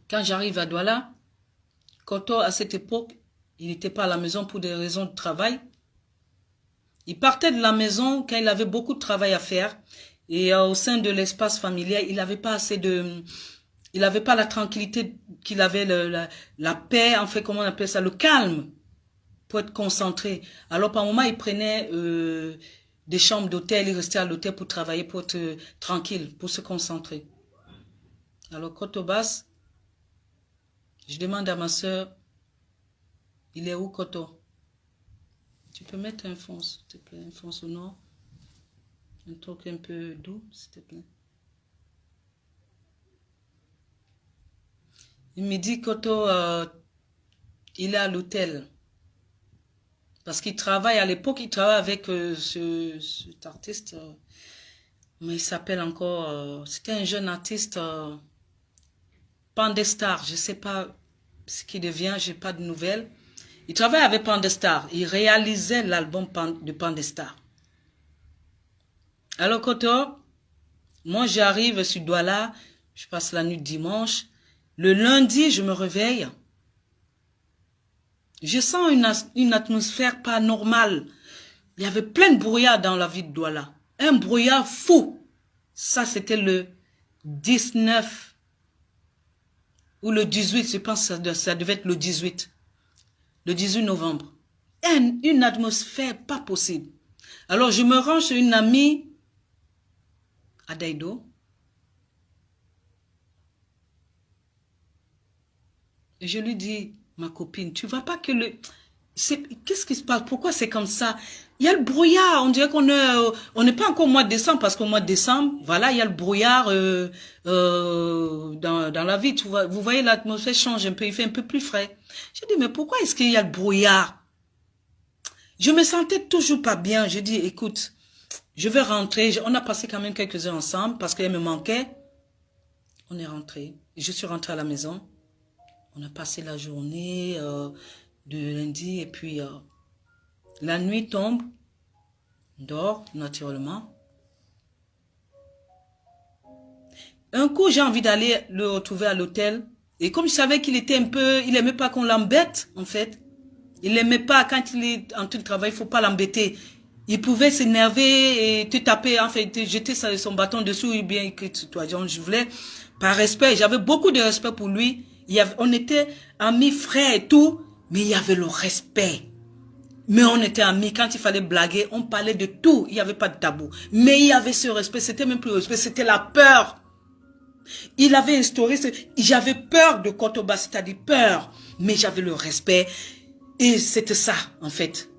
Quand j'arrive à Douala, Koto, à cette époque, il n'était pas à la maison pour des raisons de travail. Il partait de la maison quand il avait beaucoup de travail à faire. Et au sein de l'espace familial, il n'avait pas assez de... Il n'avait pas la tranquillité qu'il avait, la paix, en fait, comment on appelle ça, le calme pour être concentré. Alors, par moment, il prenait des chambres d'hôtel, il restait à l'hôtel pour travailler, pour être tranquille, pour se concentrer. Alors, Kotobas, je demande à ma soeur, il est où Koto? Tu peux mettre un fond, s'il te plaît, un fond sonore, un truc un peu doux, s'il te plaît. Il me dit, Koto, il est à l'hôtel. Parce qu'il travaille, à l'époque, il travaille avec cet artiste, mais il s'appelle encore, c'était un jeune artiste, Pandestar, je ne sais pas ce qu'il devient, je n'ai pas de nouvelles. Il travaille avec Pandestar, il réalisait l'album de Pandestar. Alors, Koto, moi j'arrive sur Douala, je passe la nuit dimanche. Le lundi, je me réveille. Je sens une atmosphère pas normale. Il y avait plein de brouillard dans la ville de Douala. Un brouillard fou. Ça, c'était le 19 ou le 18, je pense que ça devait être le 18. Le 18 novembre. Une atmosphère pas possible. Alors, je me rends chez une amie à Daïdo. Et je lui dis, ma copine, tu vois pas que le... Qu'est-ce qui se passe? Pourquoi c'est comme ça? Il y a le brouillard. On dirait on n'est pas encore au mois de décembre, parce qu'au mois de décembre, voilà, il y a le brouillard dans la vie. Vous voyez, l'atmosphère change un peu, il fait un peu plus frais. Je dis, mais pourquoi est-ce qu'il y a le brouillard? Je me sentais toujours pas bien. Je dis, écoute, je vais rentrer. On a passé quand même quelques heures ensemble, parce qu'elle me manquait. On est rentré. Je suis rentrée à la maison. On a passé la journée de lundi et puis la nuit tombe, on dort naturellement. Un coup, j'ai envie d'aller le retrouver à l'hôtel. Et comme je savais qu'il était un peu... Il n'aimait pas qu'on l'embête, en fait. Il n'aimait pas, quand il est en train de travail, il ne faut pas l'embêter. Il pouvait s'énerver et te taper, en fait, te jeter son bâton dessous, ou bien que toi, je voulais, par respect, j'avais beaucoup de respect pour lui. On était amis, frères et tout, mais il y avait le respect. Mais on était amis, quand il fallait blaguer, on parlait de tout, il n'y avait pas de tabou. Mais il y avait ce respect, c'était même plus le respect, c'était la peur. Il avait instauré, j'avais peur de Kotoba, c'est-à-dire peur, mais j'avais le respect. Et c'était ça, en fait.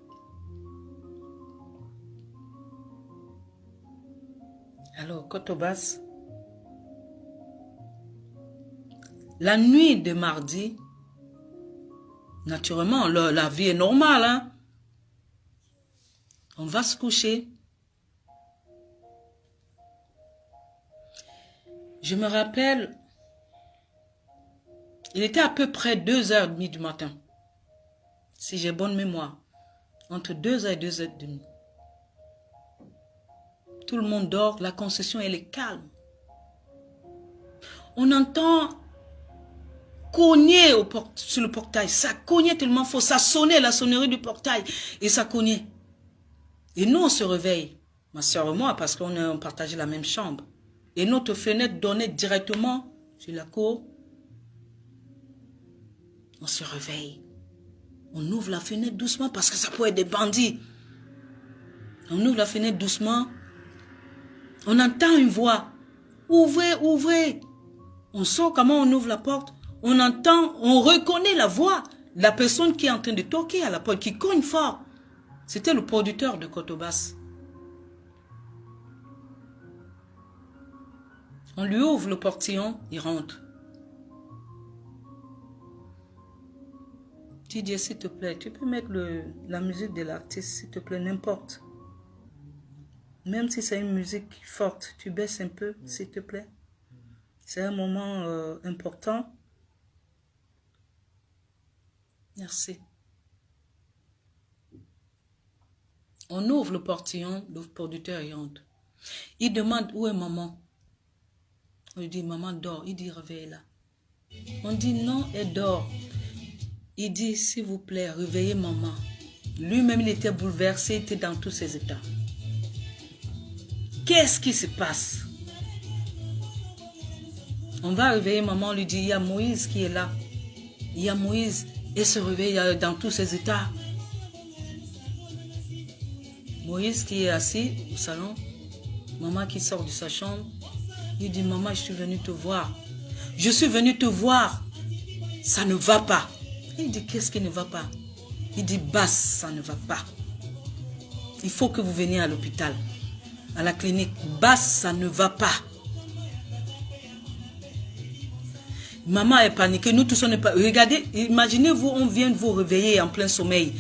Alors, Kotobas, la nuit de mardi, naturellement, la vie est normale, hein. On va se coucher. Je me rappelle, il était à peu près 2h30 du matin. Si j'ai bonne mémoire. Entre 2h et 2h30. Tout le monde dort, la concession, elle est calme. On entend cogner sur le portail. Ça cognait tellement fort, ça sonnait la sonnerie du portail. Et ça cognait. Et nous, on se réveille. Ma soeur et moi, parce qu'on partageait la même chambre. Et notre fenêtre donnait directement sur la cour. On se réveille. On ouvre la fenêtre doucement parce que ça peut être des bandits. On ouvre la fenêtre doucement. On entend une voix. Ouvrez, ouvrez. On sort, comment on ouvre la porte? On entend, on reconnaît la voix. La personne qui est en train de toquer à la porte, qui cogne fort. C'était le producteur de Kotobas. On lui ouvre le portillon, il rentre. Didier, s'il te plaît, tu peux mettre la musique de l'artiste, s'il te plaît, n'importe. Même si c'est une musique forte, tu baisses un peu, s'il te plaît. C'est un moment important. Merci. On ouvre le portillon, le producteur y entre. Il demande où est maman. On lui dit, maman dort. Il dit, réveille-la. On dit non, elle dort. Il dit, s'il vous plaît, réveillez maman. Lui-même, il était bouleversé, il était dans tous ses états. Qu'est-ce qui se passe? On va réveiller maman, on lui dit, il y a Moïse qui est là. Il y a Moïse, et se réveille dans tous ses états. Moïse qui est assis au salon, maman qui sort de sa chambre, il dit, maman, je suis venu te voir. Je suis venu te voir. Ça ne va pas. Il dit, qu'est-ce qui ne va pas? Il dit, Basse, ça ne va pas. Il faut que vous veniez à l'hôpital, à la clinique. Basse, ça ne va pas. Maman est paniquée, nous tous on n'est pas... Regardez, imaginez-vous, on vient de vous réveiller en plein sommeil.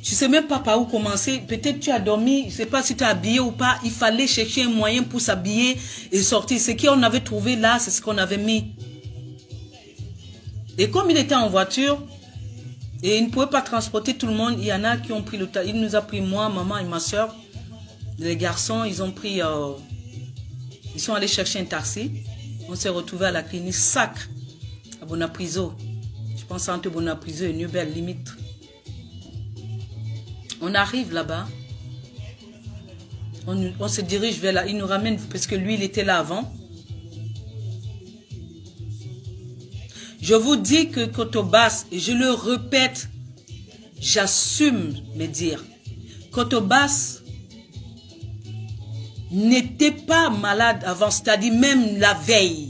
Tu ne sais même pas par où commencer. Peut-être tu as dormi, je ne sais pas si tu as habillé ou pas. Il fallait chercher un moyen pour s'habiller et sortir. Ce qu'on avait trouvé là, c'est ce qu'on avait mis. Et comme il était en voiture, et il ne pouvait pas transporter tout le monde, il y en a qui ont pris le tas. Il nous a pris moi, maman et ma soeur. Les garçons, ils ont pris... ils sont allés chercher un taxi. On s'est retrouvés à la clinique Sacre, à Bonapriso. Je pense entre Bonapriso et Nubel, limite. On arrive là-bas. On se dirige vers là. Il nous ramène, parce que lui, il était là avant. Je vous dis que Kotobas, et je le répète, j'assume mes dires. Kotobas n'était pas malade avant, c'est-à-dire même la veille.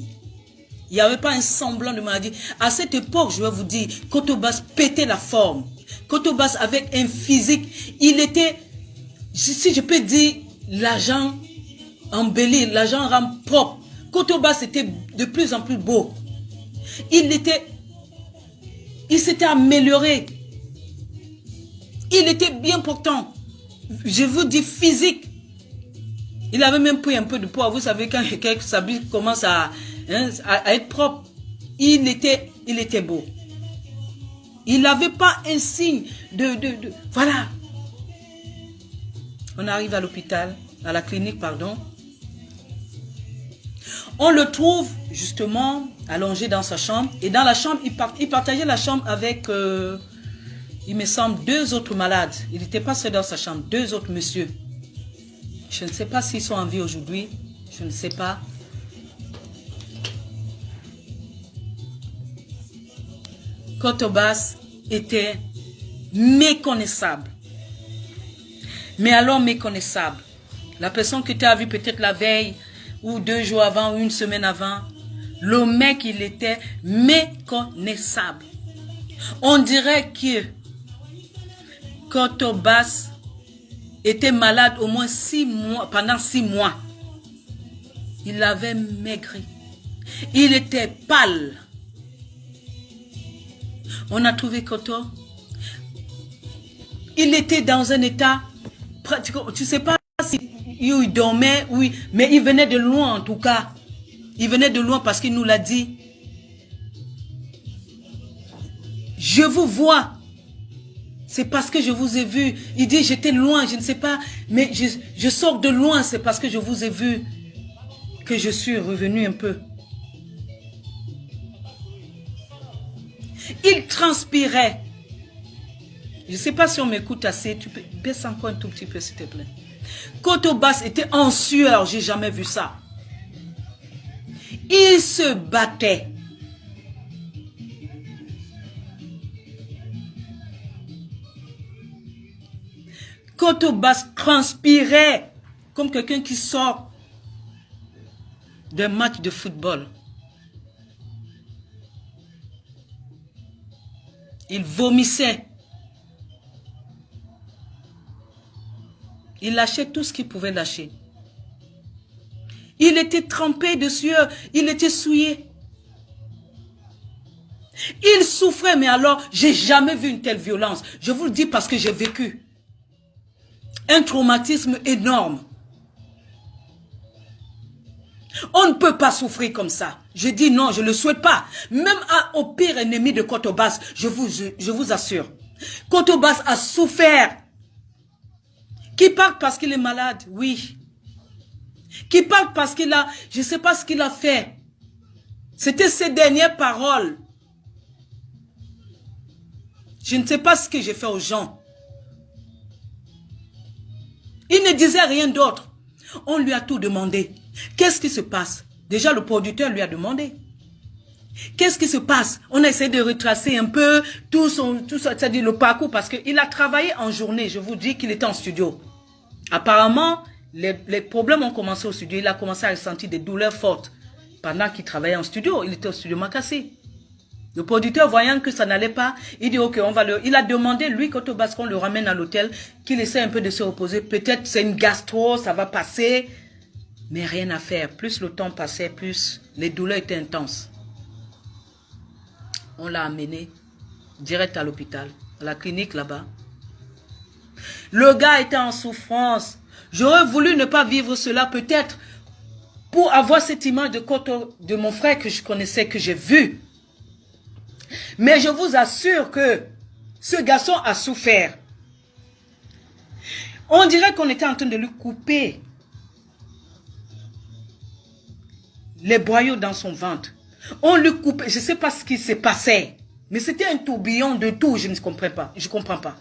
Il n'y avait pas un semblant de maladie. À cette époque, je vais vous dire, Kotobas pétait la forme. Kotobas avec un physique, il était, si je peux dire, l'agent embelli, l'agent rend propre. Kotobas était de plus en plus beau. Il s'était amélioré. Il était bien portant. Je vous dis physique. Il avait même pris un peu de poids. Vous savez, quand quelqu'un s'habille commence à être propre, il était beau. Il n'avait pas un signe de... Voilà. On arrive à l'hôpital, à la clinique, pardon. On le trouve justement allongé dans sa chambre. Et dans la chambre, il partageait la chambre avec, il me semble, 2 autres malades. Il n'était pas seul dans sa chambre, 2 autres messieurs. Je ne sais pas s'ils sont en vie aujourd'hui. Je ne sais pas. Kotobas était méconnaissable. Mais alors méconnaissable. La personne que tu as vue peut-être la veille, ou 2 jours avant, ou 1 semaine avant, le mec, il était méconnaissable. On dirait que Kotobas était malade au moins 6 mois, pendant 6 mois. Il avait maigri. Il était pâle. On a trouvé Koto. Il était dans un état, tu ne sais pas si il dormait, oui, mais il venait de loin en tout cas. Il venait de loin parce qu'il nous l'a dit. Je vous vois. C'est parce que je vous ai vu. Il dit, j'étais loin, je ne sais pas, mais je sors de loin, c'est parce que je vous ai vu que je suis revenu un peu. Il transpirait. Je ne sais pas si on m'écoute assez. Tu peux baisser encore un tout petit peu, s'il te plaît. Kotobas était en sueur. J'ai jamais vu ça. Il se battait. Kotobas transpirait comme quelqu'un qui sort d'un match de football. Il vomissait. Il lâchait tout ce qu'il pouvait lâcher. Il était trempé de sueur. Il était souillé. Il souffrait, mais alors, j'ai jamais vu une telle violence. Je vous le dis parce que j'ai vécu un traumatisme énorme. On ne peut pas souffrir comme ça. Je dis non, je ne le souhaite pas. Même au pire ennemi de Kotobas, je vous assure. Kotobas a souffert. Qui parle parce qu'il est malade? Oui. Qui parle parce qu'il a... Je ne sais pas ce qu'il a fait. C'était ses dernières paroles. Je ne sais pas ce que j'ai fait aux gens. Il ne disait rien d'autre. On lui a tout demandé. Qu'est-ce qui se passe? Déjà, le producteur lui a demandé. Qu'est-ce qui se passe? On a essayé de retracer un peu tout ça, c'est-à-dire le parcours, parce qu'il a travaillé en journée. Je vous dis qu'il était en studio. Apparemment, les problèmes ont commencé au studio. Il a commencé à ressentir des douleurs fortes pendant qu'il travaillait en studio. Il était au studio Makassi. Le producteur, voyant que ça n'allait pas, il dit ok, on va le... Il a demandé, lui, Koto Bass, qu'on le ramène à l'hôtel, qu'il essaie un peu de se reposer. Peut-être c'est une gastro, ça va passer. Mais rien à faire. Plus le temps passait, plus les douleurs étaient intenses. On l'a amené direct à l'hôpital, à la clinique là-bas. Le gars était en souffrance. J'aurais voulu ne pas vivre cela peut-être pour avoir cette image de Koto, de mon frère que je connaissais, que j'ai vu. Mais je vous assure que ce garçon a souffert. On dirait qu'on était en train de lui couper les boyaux dans son ventre. On lui coupait, je ne sais pas ce qui se passait, mais c'était un tourbillon de tout, je ne comprends pas. Je ne comprends pas.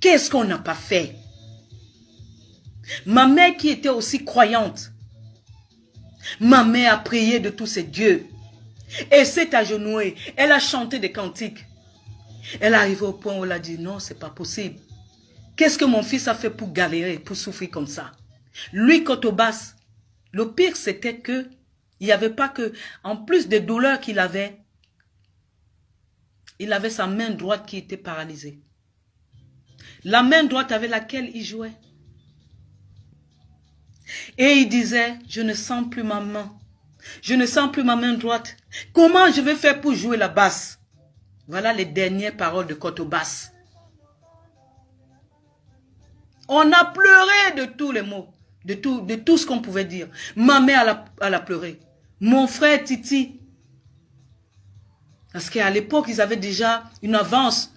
Qu'est-ce qu'on n'a pas fait? Ma mère qui était aussi croyante, ma mère a prié de tous ses dieux. Elle s'est agenouillée, elle a chanté des cantiques. Elle est arrivée au point où elle a dit non, c'est pas possible. Qu'est-ce que mon fils a fait pour galérer, pour souffrir comme ça? Lui, Koto Bass, le pire c'était que il n'y avait pas que, en plus des douleurs qu'il avait, il avait sa main droite qui était paralysée. La main droite avec laquelle il jouait. Et il disait, je ne sens plus ma main. Je ne sens plus ma main droite. Comment je vais faire pour jouer la basse? Voilà les dernières paroles de Koto Bass. On a pleuré de tous les mots, de tout ce qu'on pouvait dire. Ma mère, elle a pleuré. Mon frère Titi. Parce qu'à l'époque, ils avaient déjà une avance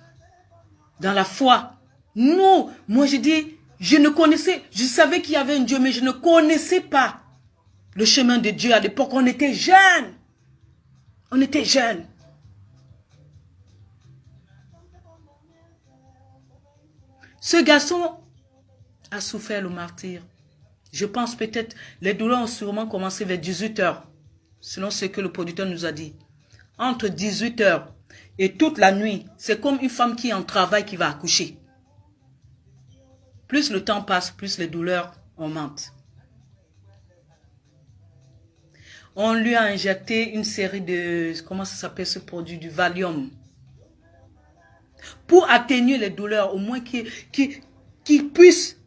dans la foi. Nous, moi je dis, je savais qu'il y avait un Dieu, mais je ne connaissais pas le chemin de Dieu à l'époque. On était jeunes. On était jeunes. Ce garçon a souffert le martyre. Je pense peut-être, les douleurs ont sûrement commencé vers 18 heures. Selon ce que le producteur nous a dit. Entre 18 heures et toute la nuit, c'est comme une femme qui est en travail qui va accoucher. Plus le temps passe, plus les douleurs augmentent. On lui a injecté une série de, comment ça s'appelle ce produit, du Valium. Pour atténuer les douleurs, au moins qu'il puisse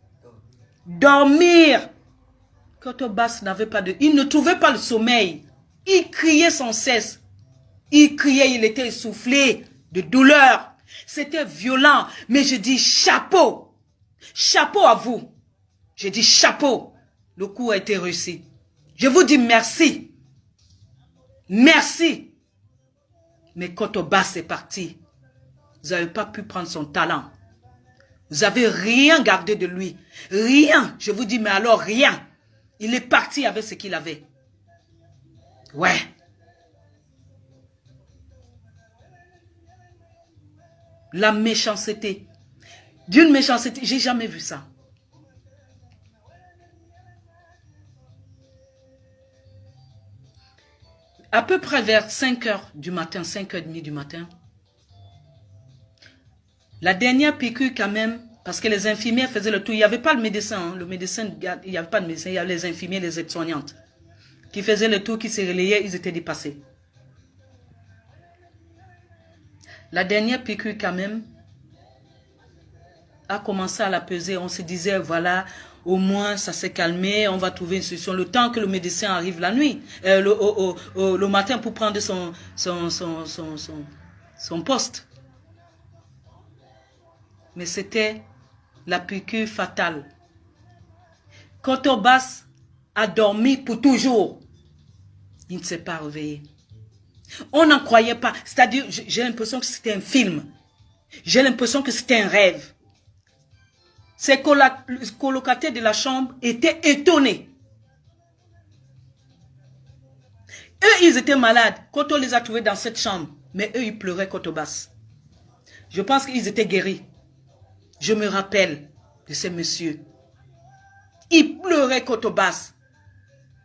dormir. Koto Bass n'avait pas de... Il ne trouvait pas le sommeil. Il criait sans cesse. Il criait, il était essoufflé de douleur. C'était violent. Mais je dis chapeau. Chapeau à vous. Je dis chapeau. Le coup a été réussi. Je vous dis merci. Merci. Mais Koto Bass est parti. Vous n'avez pas pu prendre son talent. Vous n'avez rien gardé de lui. Rien. Je vous dis, mais alors rien. Il est parti avec ce qu'il avait. Ouais. La méchanceté. D'une méchanceté, j'ai jamais vu ça. À peu près vers 5 heures du matin, 5h30 du matin, la dernière piqûre quand même, parce que les infirmières faisaient le tour, il n'y avait pas le médecin, hein, il n'y avait pas de médecin, il y avait les infirmiers, les aides-soignantes, qui faisaient le tour, qui se relayaient, ils étaient dépassés. La dernière piqûre quand même a commencé à la peser, on se disait voilà, au moins ça s'est calmé, on va trouver une solution, le temps que le médecin arrive la nuit, le matin pour prendre son poste. Mais c'était la piqûre fatale. Koto Bass a dormi pour toujours. Il ne s'est pas réveillé. On n'en croyait pas. C'est-à-dire, j'ai l'impression que c'était un film. J'ai l'impression que c'était un rêve. Ces colocataires de la chambre étaient étonnés. Eux, ils étaient malades. Koto les a trouvés dans cette chambre. Mais eux, ils pleuraient Koto Bass. Je pense qu'ils étaient guéris. Je me rappelle de ces messieurs. Ils pleuraient côte basse.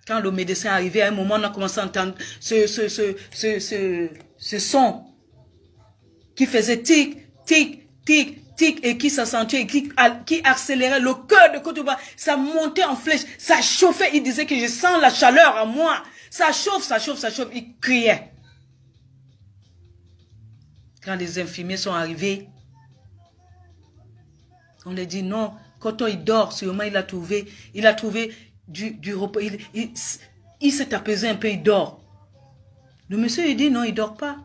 Quand le médecin arrivait, à un moment, on a commencé à entendre ce son qui faisait tic, tic, tic, tic, et qui s'accentuait, qui accélérait le cœur de Côte-d'Ivoire. Ça montait en flèche, ça chauffait. Il disait que je sens la chaleur en moi. Ça chauffe, ça chauffe, ça chauffe. Il criait. Quand les infirmiers sont arrivés, on leur dit non, Koto il dort, sûrement il a trouvé du repos. Il s'est apaisé un peu, il dort. Le monsieur il dit non, il dort pas.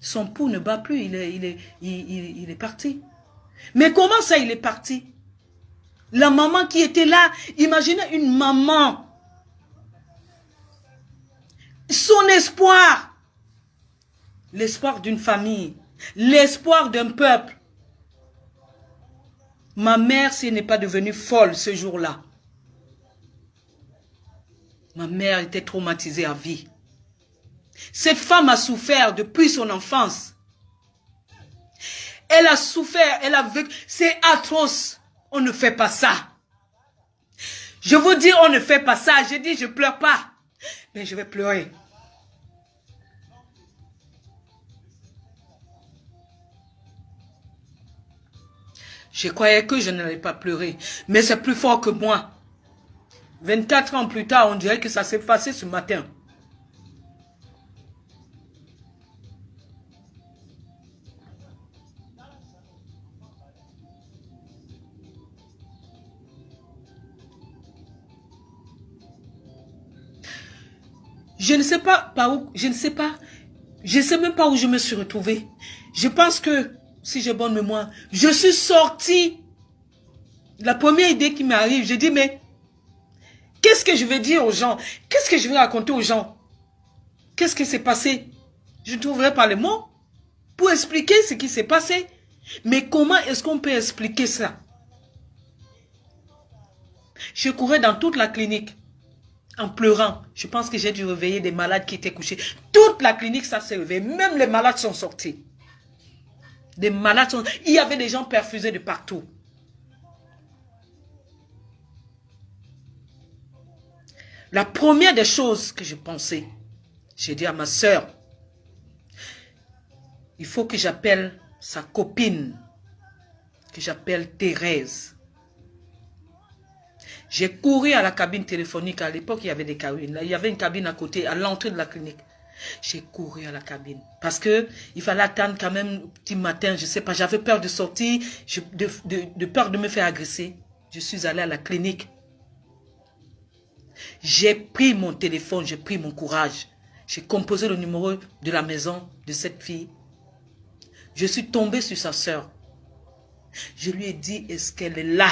Son pouls ne bat plus, il est parti. Mais comment ça il est parti? La maman qui était là, imaginez une maman. Son espoir. L'espoir d'une famille. L'espoir d'un peuple. Ma mère, si elle n'est pas devenue folle ce jour-là. Ma mère était traumatisée à vie. Cette femme a souffert depuis son enfance. Elle a souffert, elle a vécu. C'est atroce. On ne fait pas ça. Je vous dis, on ne fait pas ça. J'ai dit, je pleure pas. Mais je vais pleurer. Je croyais que je n'allais pas pleurer. Mais c'est plus fort que moi. 24 ans plus tard, on dirait que ça s'est passé ce matin. Je ne sais pas par où, je ne sais même pas où je me suis retrouvée. Je pense que, si j'ai bonne mémoire, je suis sortie. La première idée qui m'arrive, je dis, mais qu'est-ce que je vais dire aux gens? Qu'est-ce que je vais raconter aux gens? Qu'est-ce qui s'est passé? Je trouverai pas les mots pour expliquer ce qui s'est passé. Mais comment est-ce qu'on peut expliquer ça? Je courais dans toute la clinique. En pleurant, je pense que j'ai dû réveiller des malades qui étaient couchés. Toute la clinique, ça s'est réveillé. Même les malades sont sortis. Des malades sont... Il y avait des gens perfusés de partout. La première des choses que je pensais, j'ai dit à ma sœur, il faut que j'appelle sa copine, que j'appelle Thérèse. J'ai couru à la cabine téléphonique. À l'époque, il y avait des cabines. Il y avait une cabine à côté, à l'entrée de la clinique. J'ai couru à la cabine. Parce que il fallait attendre quand même petit matin. Je ne sais pas, j'avais peur de sortir, de peur de me faire agresser. Je suis allée à la clinique. J'ai pris mon téléphone, j'ai pris mon courage. J'ai composé le numéro de la maison de cette fille. Je suis tombée sur sa sœur. Je lui ai dit, est-ce qu'elle est là?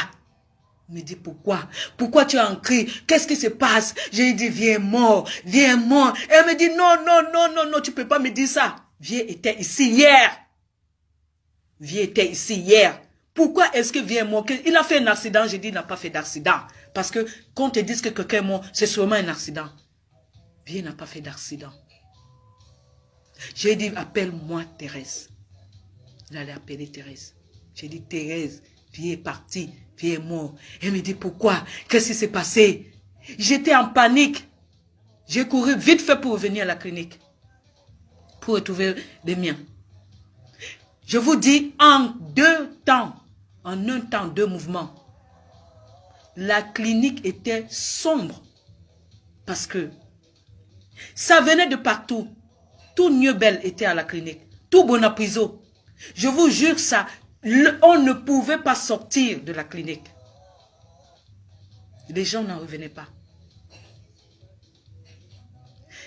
Il me dit, pourquoi? Pourquoi tu as un cri? Qu'est-ce qui se passe? J'ai dit, viens mort, viens mort. Elle me dit, non, non, non, non, non, tu ne peux pas me dire ça. Viens était ici hier. Viens était ici hier. Pourquoi est-ce que viens mort? Il a fait un accident. J'ai dit, il n'a pas fait d'accident. Parce que quand on te dit que quelqu'un est mort, c'est sûrement un accident. Viens n'a pas fait d'accident. J'ai dit, appelle-moi Thérèse. Il allait appeler Thérèse. J'ai dit, Thérèse, viens est partie. Viens mort. Elle me dit, pourquoi? Qu'est-ce qui s'est passé? J'étais en panique. J'ai couru vite fait pour revenir à la clinique. Pour retrouver les miens. Je vous dis, en 2 temps, en un temps, 2 mouvements, la clinique était sombre. Parce que ça venait de partout. Tout Nieu-Bel était à la clinique. Tout Bonapriso. Je vous jure ça. On ne pouvait pas sortir de la clinique. Les gens n'en revenaient pas.